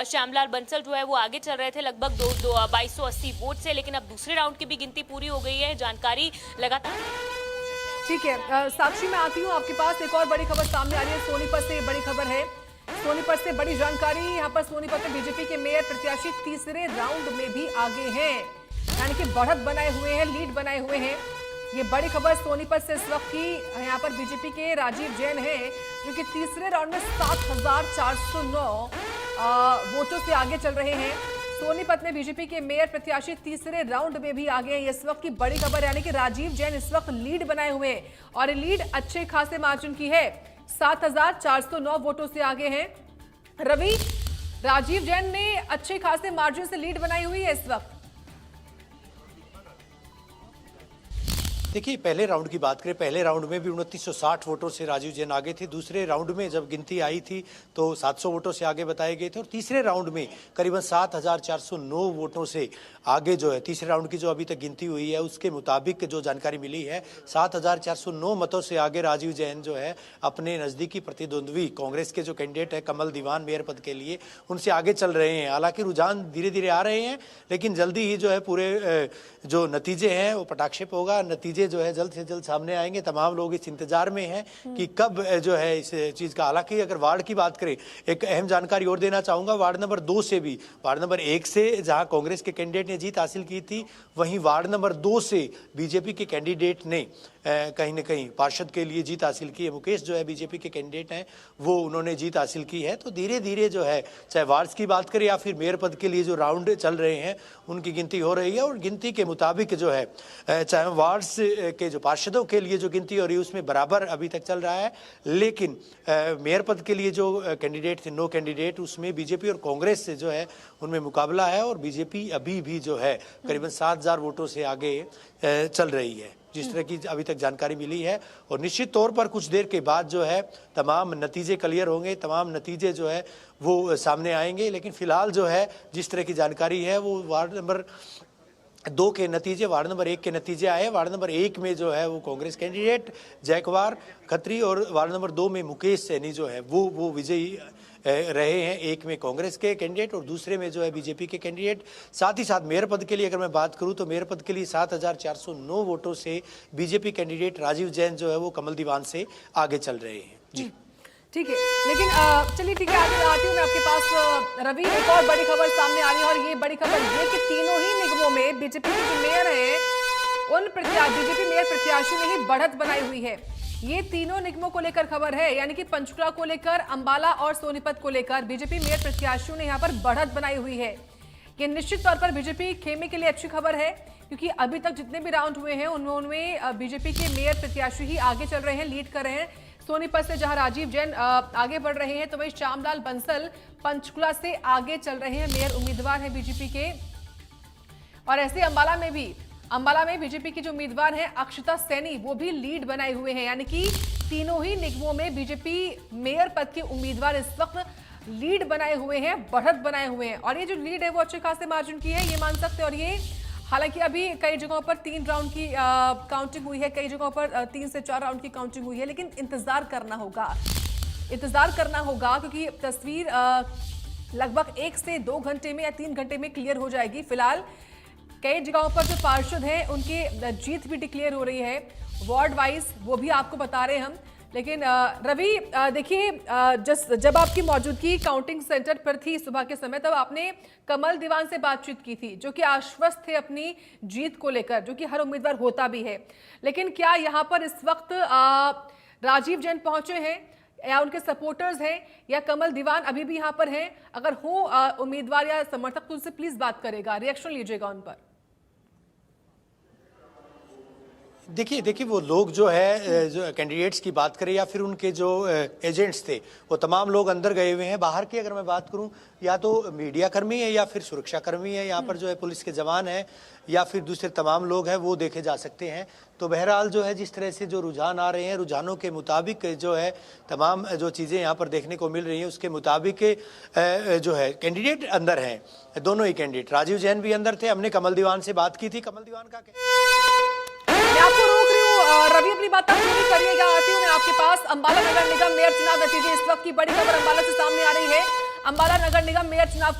श्यामलाल बंसल जो है वो आगे चल रहे थे लगभग 2280 वोट से, लेकिन अब दूसरे राउंड की भी गिनती पूरी हो गई है। जानकारी लगातार। ठीक है साक्षी, मैं आती हूँ आपके पास। एक और बड़ी खबर सामने आ रही है सोनीपत से। बड़ी खबर है सोनीपत से, बड़ी जानकारी। यहाँ पर सोनीपत में बीजेपी के मेयर प्रत्याशी तीसरे राउंड में भी आगे हैं, यानी कि बढ़त बनाए हुए हैं, लीड बनाए हुए हैं। ये बड़ी खबर सोनीपत से इस वक्त की। यहाँ पर बीजेपी के राजीव जैन हैं जो कि तीसरे राउंड में 7409 वोटों से आगे चल रहे हैं। सोनीपत में बीजेपी के मेयर प्रत्याशी तीसरे राउंड में भी आगे हैं। इस वक्त की बड़ी खबर, यानी कि राजीव जैन इस वक्त लीड बनाए हुए हैं और ये लीड अच्छे खासे मार्जिन की है। 7409 वोटों से आगे हैं रवि। राजीव जैन ने अच्छे खासे मार्जिन से लीड बनाई हुई है इस वक्त। देखिए, पहले राउंड की बात करें, पहले राउंड में भी 2960 वोटों से राजीव जैन आगे थे। दूसरे राउंड में जब गिनती आई थी तो 700 वोटों से आगे बताए गए थे और तीसरे राउंड में करीबन 7409 वोटों से आगे जो है, तीसरे राउंड की जो अभी तक गिनती हुई है उसके मुताबिक जो जानकारी मिली है, 7409 मतों से आगे राजीव जैन जो है अपने नज़दीकी प्रतिद्वंद्वी कांग्रेस के जो कैंडिडेट है कमल दीवान मेयर पद के लिए, उनसे आगे चल रहे हैं। हालांकि रुझान धीरे धीरे आ रहे हैं, लेकिन जल्दी ही जो है पूरे जो नतीजे हैं वो पटाक्षेप होगा। नतीजे जो है जल्द से जल्द सामने आएंगे। तमाम लोग इस इंतजार में हैं कि कब जो है इस चीज़ का। हालांकि अगर वार्ड की बात करें, एक अहम जानकारी और देना चाहूँगा, वार्ड नंबर 2 से भी, वार्ड नंबर 1 से जहां कांग्रेस के कैंडिडेट ने जीत हासिल की थी, वहीं वार्ड नंबर 2 से बीजेपी के कैंडिडेट ने कहीं न कहीं पार्षद के लिए जीत हासिल की है। मुकेश जो है बीजेपी के कैंडिडेट हैं, वो उन्होंने जीत हासिल की है। तो धीरे धीरे जो है, चाहे वार्ड्स की बात करें या फिर मेयर पद के लिए जो राउंड चल रहे हैं उनकी गिनती हो रही है और गिनती के मुताबिक जो है, चाहे वार्ड्स के जो पार्षदों के लिए जो गिनती हो रही है उसमें बराबर अभी तक चल रहा है, लेकिन मेयर पद के लिए जो कैंडिडेट थे, 9 कैंडिडेट, उसमें बीजेपी और कांग्रेस से जो है उनमें मुकाबला है और बीजेपी अभी भी जो है करीबन 7000 वोटों से आगे चल रही है, जिस तरह की अभी तक जानकारी मिली है। और निश्चित तौर पर कुछ देर के बाद जो है तमाम नतीजे क्लियर होंगे, तमाम नतीजे जो है वो सामने आएंगे। लेकिन फिलहाल जो है जिस तरह की जानकारी है वो वार्ड नंबर 2 के नतीजे, वार्ड नंबर 1 के नतीजे आए। वार्ड नंबर 1 में जो है वो कांग्रेस कैंडिडेट जयकुमार खत्री और वार्ड नंबर 2 में मुकेश सैनी जो है वो विजयी रहे हैं। एक में कांग्रेस के कैंडिडेट और दूसरे में जो है बीजेपी के कैंडिडेट। साथ ही साथ मेयर पद के लिए अगर मैं बात करूं तो मेयर पद के लिए 7409 वोटों से बीजेपी कैंडिडेट राजीव जैन जो है वो कमल दीवान से आगे चल रहे हैं। जी ठीक है, लेकिन चलिए ठीक है, आगे आती हूँ मैं आपके पास रवि। एक और बड़ी खबर सामने आ रही है और ये बड़ी खबर ये कि तीनों ही निगमों में बीजेपी के जो मेयर हैं उन बीजेपी मेयर प्रत्याशियों ने ही बढ़त बनाई हुई है। ये तीनों निगमों को लेकर खबर है, यानी कि पंचकुला को लेकर, अंबाला और सोनीपत को लेकर बीजेपी मेयर प्रत्याशियों ने यहाँ पर बढ़त बनाई हुई है। ये निश्चित तौर पर बीजेपी खेमे के लिए अच्छी खबर है, क्योंकि अभी तक जितने भी राउंड हुए हैं उनमें बीजेपी के मेयर प्रत्याशी ही आगे चल रहे हैं, लीड कर रहे हैं। सोनीपत से जहां राजीव जैन आगे बढ़ रहे हैं, तो वही श्यामलाल बंसल पंचकुला से आगे चल रहे हैं, मेयर उम्मीदवार हैं बीजेपी के। और ऐसे अंबाला में बीजेपी की जो उम्मीदवार हैं अक्षता सैनी, वो भी लीड बनाए हुए हैं, यानी कि तीनों ही निगमों में बीजेपी मेयर पद के उम्मीदवार इस वक्त लीड बनाए हुए हैं, बढ़त बनाए हुए हैं। और ये जो लीड है वो अच्छे खासे मार्जिन की है, ये मान सकते हैं। और ये हालांकि अभी कई जगहों पर 3 राउंड की काउंटिंग हुई है, कई जगहों पर 3 से 4 राउंड की काउंटिंग हुई है, लेकिन इंतजार करना होगा क्योंकि तस्वीर लगभग 1 से 2 घंटे में या 3 घंटे में क्लियर हो जाएगी। फिलहाल कई जगहों पर जो पार्षद हैं उनकी जीत भी डिक्लेयर हो रही है वार्ड वाइज, वो भी आपको बता रहे हैं हम। लेकिन रवि देखिए, जब आपकी मौजूदगी काउंटिंग सेंटर पर थी सुबह के समय, तब आपने कमल दीवान से बातचीत की थी, जो कि आश्वस्त थे अपनी जीत को लेकर, जो कि हर उम्मीदवार होता भी है। लेकिन क्या यहाँ पर इस वक्त राजीव जैन पहुंचे हैं या उनके सपोर्टर्स हैं या कमल दीवान अभी भी यहाँ पर हैं? अगर हो उम्मीदवार या समर्थक तो उनसे प्लीज बात करेगा, रिएक्शन लीजिएगा उन पर। देखिए वो लोग जो है, जो कैंडिडेट्स की बात करें या फिर उनके जो एजेंट्स थे, वो तमाम लोग अंदर गए हुए हैं। बाहर की अगर मैं बात करूं, या तो मीडिया कर्मी है या फिर सुरक्षा कर्मी है, यहाँ पर जो है पुलिस के जवान हैं या फिर दूसरे तमाम लोग हैं, वो देखे जा सकते हैं। तो बहरहाल जो है जिस तरह से जो रुझान आ रहे हैं, रुझानों के मुताबिक जो है तमाम जो चीज़ें यहाँ पर देखने को मिल रही हैं, उसके मुताबिक जो है कैंडिडेट अंदर हैं, दोनों ही कैंडिडेट। राजीव जैन भी अंदर थे, हमने कमल दीवान से बात की थी। कमल दीवान का मैं आपको रोक रही हूँ रवि, अपनी बात पूरी करिएगा। आती हूँ मैं आपके पास। अंबाला नगर निगम मेयर चुनाव नतीजे, इस वक्त की बड़ी खबर अंबाला से सामने आ रही है। अंबाला नगर निगम मेयर चुनाव